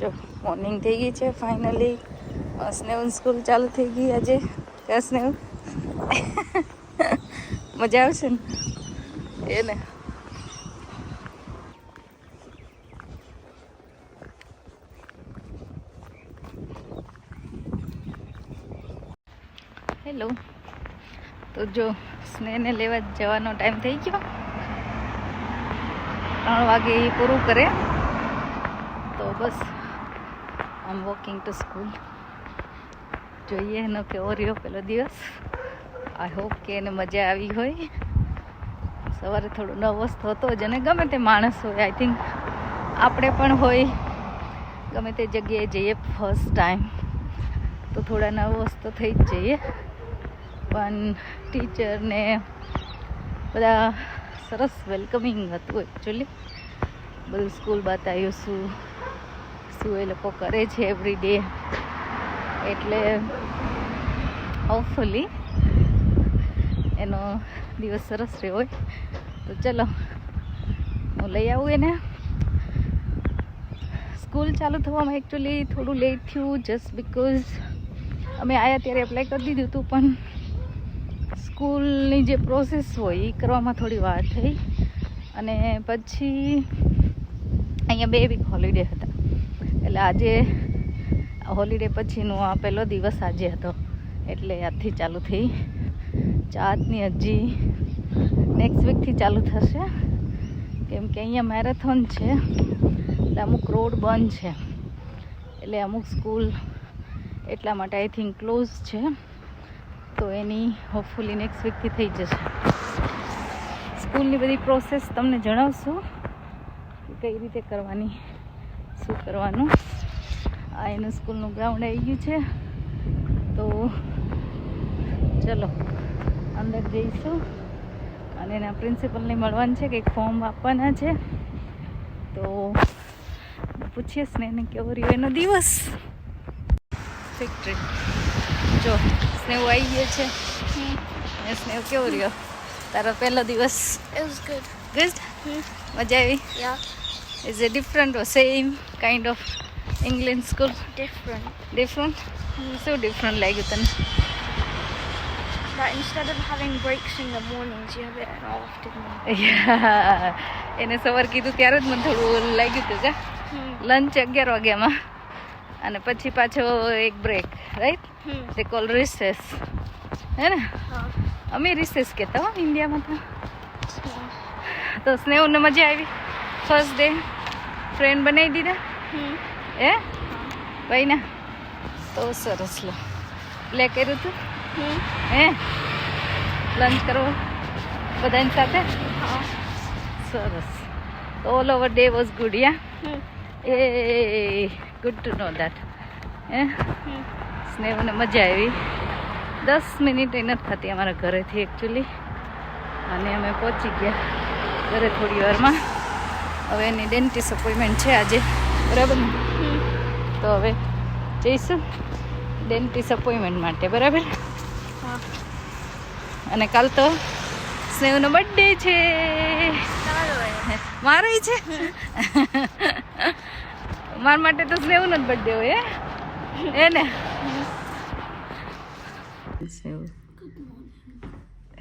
જો મોર્નિંગ થઈ ગઈ છે ફાઇનલી. સ્નેહ સ્કૂલ ચાલુ થઈ ગઈ આજે. ક્યાં સ્નેહ મજા આવશે ને એને. હેલો. તો જો સ્નેહને લેવા જવાનો ટાઈમ થઈ ગયો. 3 વાગે એ પૂરું કરે તો બસ આમ વોકિંગ ટુ સ્કૂલ. જોઈએ એનો કેવો રહ્યો પેલો દિવસ. આઈ હોપ કે એને મજા આવી હોય. સવારે થોડું નર્વસ થતો જ, અને ગમે તે માણસ હોય, આઈ થિંક આપણે પણ હોય, ગમે તે જગ્યાએ જઈએ ફર્સ્ટ ટાઈમ તો થોડા નર્વસ તો થઈ જ જઈએ. પણ ટીચરને બધા સરસ વેલકમિંગ હતું એકચ્યુઅલી. બધું સ્કૂલ બતાવ્યું, શું એ લોકો કરે છે એવરી ડે. એટલે હોપફુલી એનો દિવસ સરસ રહ્યો હોય. તો ચલો હું લઈ આવું એને. સ્કૂલ ચાલુ થવામાં એકચ્યુઅલી થોડું લેટ થયું, જસ્ટ બિકોઝ અમે આવ્યા ત્યારે એપ્લાય કરી દીધું હતું, પણ સ્કૂલની જે પ્રોસેસ હોય એ કરવામાં થોડી વાર થઈ. અને પછી અહીંયા 2 વીક હોલિડે હતા, એટલે આજે હોલિડે પછીનો આ પહેલો દિવસ આજે હતો. એટલે આજથી ચાલુ થઈ. 4ની હજી નેક્સ્ટ વીકથી ચાલુ થશે, કેમ કે અહીંયા મેરેથોન છે એટલે અમુક રોડ બંધ છે, એટલે અમુક સ્કૂલ એટલા માટે આઈ થિંક ક્લોઝ છે. તો એની હોપફુલી નેક્સ્ટ વીકથી થઈ જશે. સ્કૂલની બધી પ્રોસેસ તમને જણાવશું કે કઈ રીતે કરવાની, શું કરવાનું. આ એનું સ્કૂલનું ગ્રાઉન્ડ આવી ગયું છે. તો ચલો અંદર જઈશું અને એના પ્રિન્સિપલને મળવાનું છે, કંઈક ફોર્મ આપવાના છે. તો પૂછીએ સ્નેહને કેવો રહ્યો એનો દિવસ. ફેક્ટરી જો સ્નેહ આવી ગયો છે. સ્નેહ કેવો રહ્યો તારો પહેલો દિવસ? It was good. ગુડ. મજા આવી? Yeah. Is it different or same kind of England school? Different. Different? So different લાગ્યું તને? But instead of having breaks in the mornings, you have it in the afternoon. એને સવાર કીધું ત્યારે જ મને થોડું લાગ્યું હતું કે લંચ 11 વાગ્યામાં અને પછી પાછો એક બ્રેક, રાઈટ? તે કોલ રિસેસ, હે ને? અમે રિસેસ કહેતા હો ઇન્ડિયામાં તો. તો સ્નેહને મજા આવી ફર્સ્ટ ડે? ફ્રેન્ડ બનાવી દીધા હે ભાઈ ને? તો સરસ. લો લે કર્યું તું હે લંચ કરવો બધાની સાથે? સરસ. તો all over day was good. Yeah a good to know that. હે સ્નેહને મજા આવી. 10 મિનિટ નથી થતી અમારા ઘરેથી એકચ્યુઅલી, અને અમે પહોંચી ગયા ઘરે થોડી વારમાં. હવે એની ડેન્ટિસ્ટ અપોઇન્ટમેન્ટ છે આજે, બરાબર ને? તો હવે જઈશું ડેન્ટિસ્ટ અપોઇન્ટમેન્ટ માટે, બરાબર? અને કાલ તો સ્નેહનો બર્થડે છે. મારો છે. મારા માટે તો સ્નેહનો જ બર્થડે હોય હે ને?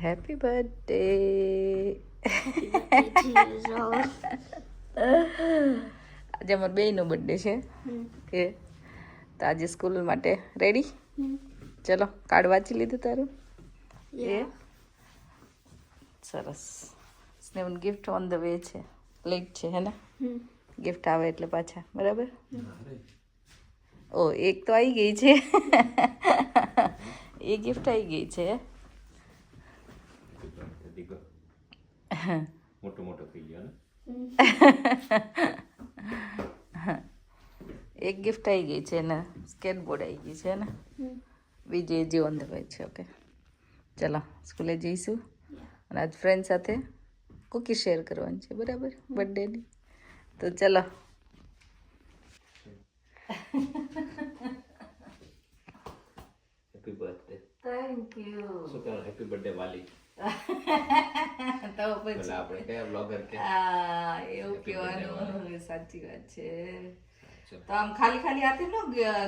Happy birthday. આજે અમારા બેયનો બર્થડે છે કે તો આજે સ્કૂલ માટે રેડી? ચલો કાર્ડ વાંચી લીધું તારું? એ સરસ. સ્નેહન ગિફ્ટ ઓન ધ વે છે, લેટ છે હે ને? ગિફ્ટ આવે એટલે પાછા, બરાબર? ઓ એક તો આવી ગઈ છે. એ ગિફ્ટ આવી ગઈ છે. મોટો થઈ ગયો ને? એક ગિફ્ટ આવી ગઈ છે ને સ્કેટબોર્ડ આવી ગઈ છે ને? બીજી જે ઓન ધ વે છે. ઓકે ચલો સ્કૂલે જઈશું અને આજ ફ્રેન્ડ સાથે કુકી શેર કરવાની છે, બરાબર? બર્થડેની. તો ચલો. Happy birthday. Thank you. શું કહેવાય? હેપી બર્થડે વાલી. તો પછી આપણે કયા બ્લોગર કે એવું કહેવાનું. સાચી વાત છે. તો આમ ખાલી ખાલી હાથે નો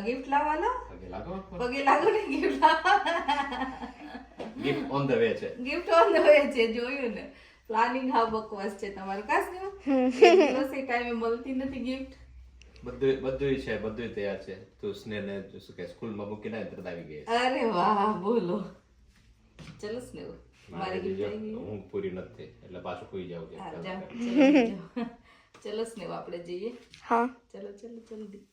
ગિફ્ટ લાવવાનો. પગે લાગો. પગે લાગો ને ગિફ્ટ લાવવા. ગિફ્ટ ઓન ધ વે છે. ગિફ્ટ ઓન ધ વે છે. જોયું ને, પ્લાનિંગ હાવ બકવાસ છે તમારું. કાસ ને દિવસે ટાઈમે મળતી નથી ગિફ્ટ. બધું છે, બધું તૈયાર છે. તું સ્નેહને શું કે સ્કૂલમાં મૂકીને તરત આવી ગઈ. અરે વાહ, બોલો. ચલો સ્નેહ, મારી gift જો, આવી ગઈ. હું પૂરી નથી એટલે પાછું કોઈ જાવ કે હા, જાઓ, ચલો. ચલો સ્નેહ, આપણે જઈએ. Huh? ચલો જલ્દી.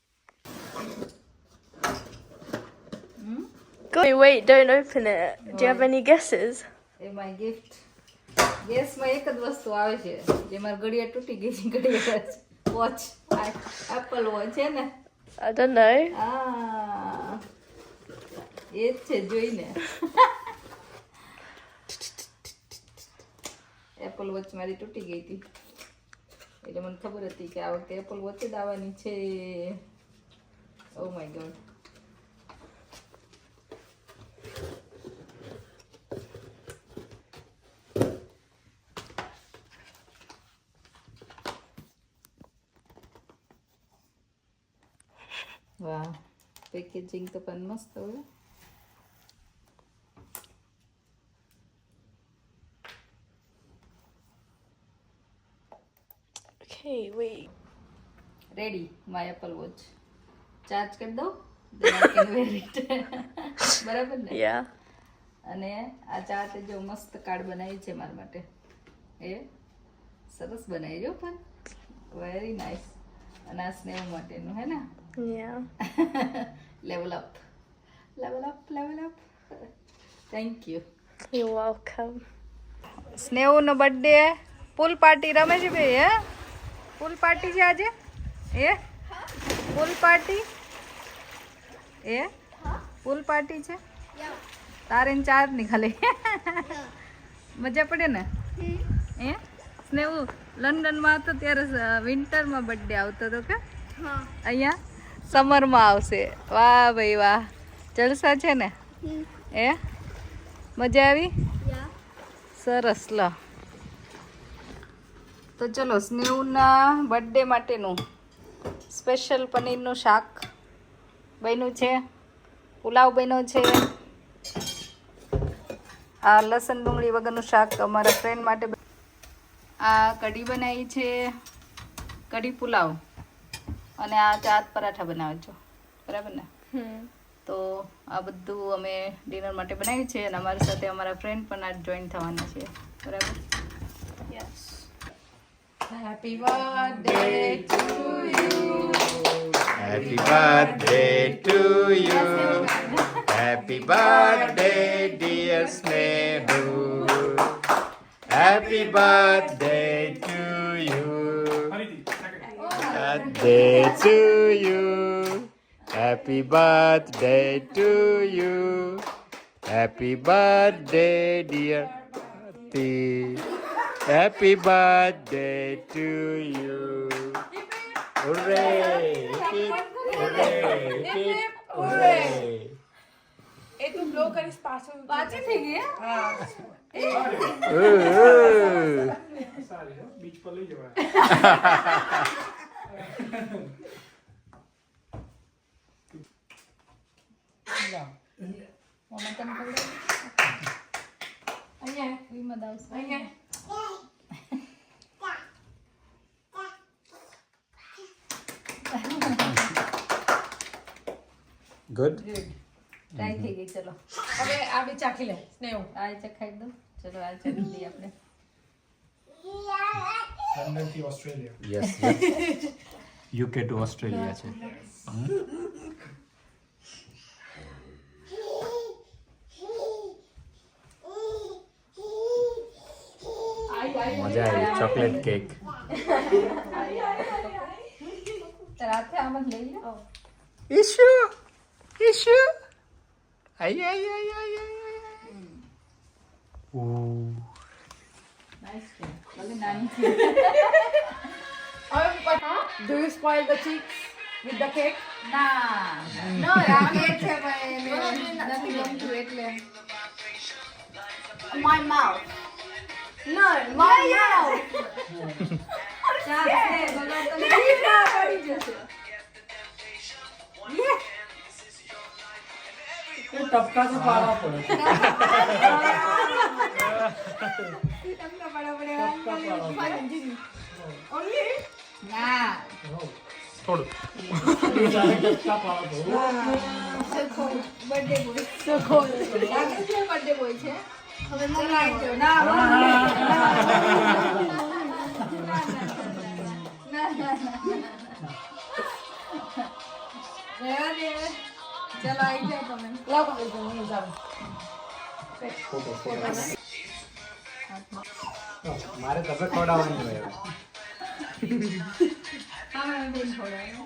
Wait, don't open it. Do you have any guesses? એ માય ગિફ્ટ. ગેસમાં એક જ વસ્તુ આવે છે જે મારી ઘડિયાળ તૂટી ગઈ છે. ઘડિયાળ વોચ, એપલ વોચ છે ને. I don't know. આ એ જ છે, જોઈને. એપલ વોચ મારી તૂટી ગઈ હતી એટલે મને ખબર હતી કે આ વખતે એપલ વોચ જ આવવાની છે. Oh my God. વાહ, પેકેજિંગ તો પણ મસ્ત હોય. Okay, wait. Ready my Apple watch. Charge કરી દઉં, then I can wear it. બરાબર ને? Yeah. અને આ ચાર્ટ જો મસ્ત કાર્ડ બનાવી છે મારા માટે. એ સરસ બનાવી જો, પણ વેરી નાઇસ. અને આ સ્નેહ માટેનું હે ને. Yeah. Level up. Thank you. You're welcome. સ્નેહનો બર્થડે પૂલ પાર્ટી રમે છે ભાઈ. હે, પૂલ પાર્ટી છે આજે. એ પૂલ પાર્ટી. એ પૂલ પાર્ટી છે. તારે ને ચાર ની ખાલી. મજા પડે ને. એ સ્નેહ લંડનમાં હતો ત્યારે વિન્ટરમાં બર્થડે આવતો હતો કે અહીંયા સમરમાં આવશે. વાહ ભાઈ વાહ, જલસા છે ને. એ મજા આવી. સરસ. લો તો ચલો, સ્નેહના બર્થડે માટેનું સ્પેશિયલ પનીરનું શાક બન્યું છે, પુલાવ બન્યો છે. આ લસણ ડુંગળી વગરનું શાક અમારા ફ્રેન્ડ માટે. આ કઢી બનાવી છે, કઢી પુલાવ. અને આ ચાટ પરાઠા બનાવે છો, બરાબર ને? તો આ બધું અમે ડિનર માટે બનાવ્યું છે. અને અમારી સાથે અમારા ફ્રેન્ડ પણ આ જોઈન થવાના છે, બરાબર? Yes. Happy birthday to you. Happy birthday to you. Happy birthday, dear Snehu. Happy birthday to you. Birthday to you. Happy birthday to you. Happy birthday, dear Auntie. Happy birthday to you. Hooray! Hip, hooray! Hip, hooray! એ તું blow કરીશ પાછું પાછી થઈ ગઈ હે? Ooh. Beach પર લઈ જવાય. મમ્મી તને ખબર છે? અહીંયા વિમદ આવશે. અહીંયા Good. ગુડ. ટ્રાય થઈ ગઈ. ચલો હવે આ બી ચાખી લે સ્નેહ. આ ચખાઈ દો. ચલો આ ચાખી દઈએ આપણે. લંડન થી Australia. Yes. UK to Australia છે. મજા આવી. Chocolate cake. રાતે આમ જ લઈ લો. Issue. Ay. Ooh. નાઈસ છે. ભલે નાની છે. Do you spoil the cheeks with the cake? ના નો રાખે છે ભાઈ. નથી ગમતું એટલે. My mouth. No, my mouth. ચાલ છે બગાડ તો નહીં. પડી જશે. ટપકા તો પાડવા પડે છે. ના થોડું બીજાને ટપકા પાડવા પડે. બર્થડે બોય છે હવે ચલાવી દો ના રહેવા દે ચલો આવી જાઓ તમે લાવ પકડી દો, હું જાઉં. મારે તમે ખવડાવવાની હોય હવે. હા મેં બેન ખવડાવ્યો.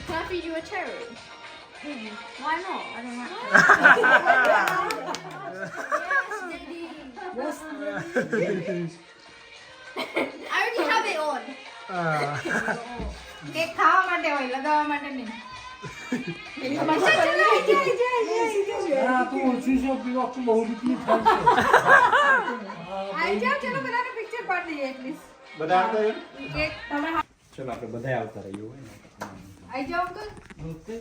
Can I feed you a cherry? Why not? I don't like I already have it on. Cake ખાવા માટે હોય લગાવવા માટે નહીં હા, તું ઓછી છે, પીવા તું બહુ રીતની થાય છે. આવી જાઓ ચલો બધાને પિક્ચર પાડી દઈએ એટલીસ્ટ બધા આવતા હોય? કેક તમે ચલો આપણે બધા આવતા રહીએ હોય ને. આવી જાઓ અંકલ ઓકે.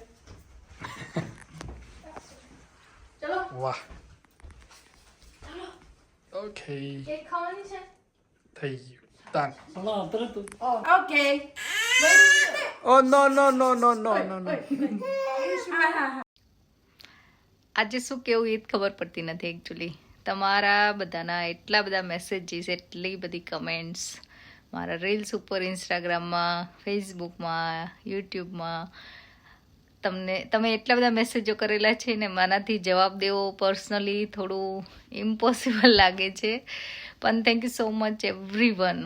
ચલો વાહ ઓકે કેક ખાવાની છે? થઈ ગયું ડન હલો, અત્યારે તું ઓકે ઓ નો નો નો નો નો નો નો આજે શું કેવું એ જ ખબર પડતી નથી એકચ્યુઅલી તમારા બધાના એટલા બધા મેસેજીસ એટલી બધી કમેન્ટ્સ મારા રીલ્સ ઉપર ઇન્સ્ટાગ્રામમાં ફેસબુકમાં યુટ્યુબમાં તમે એટલા બધા મેસેજો કરેલા છે ને મારાથી જવાબ દેવો પર્સનલી થોડું ઇમ્પોસિબલ લાગે છે પણ thank you so much everyone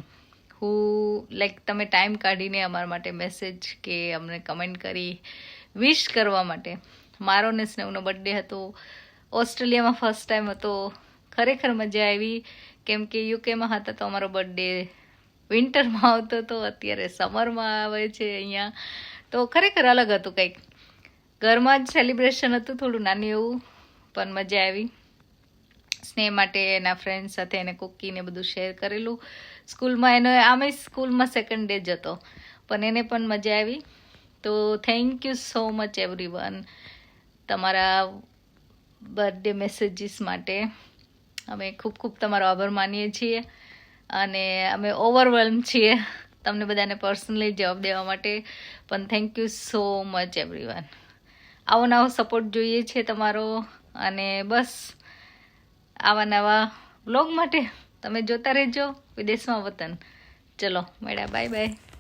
like તમે ટાઈમ કાઢીને અમારા માટે મેસેજ કે અમને કમેન્ટ કરી વિશ કરવા માટે મારો ને સ્નેહનો બર્થડે હતો ઓસ્ટ્રેલિયામાં ફર્સ્ટ ટાઈમ હતો ખરેખર મજા આવી કેમ કે યુકેમાં હતા તો અમારો બર્થડે વિન્ટરમાં આવતો હતો અત્યારે સમરમાં આવે છે અહીંયા તો ખરેખર અલગ હતું કંઈક ઘરમાં જ સેલિબ્રેશન હતું થોડું નાનું એવું પણ મજા આવી સ્નેહ માટે એના ફ્રેન્ડ સાથે એને કુકીને બધું શેર કરેલું સ્કૂલમાં એનો આમે સ્કૂલમાં સેકન્ડ ડે જ હતો પણ એને પણ મજા આવી તો thank you so much everyone તમારા બર્થડે મેસેજીસ માટે અમે ખૂબ ખૂબ તમારો આભાર માનીએ છીએ અને અમે ઓવરવેલ્મ છીએ તમને બધાને પર્સનલી જવાબ દેવા માટે પણ thank you so much everyone આવો નવો સપોર્ટ જોઈએ છે તમારો અને બસ આવા નવા બ્લોગ માટે તમે જોતા રહેજો વિદેશમાં વતન ચલો મેળા બાય બાય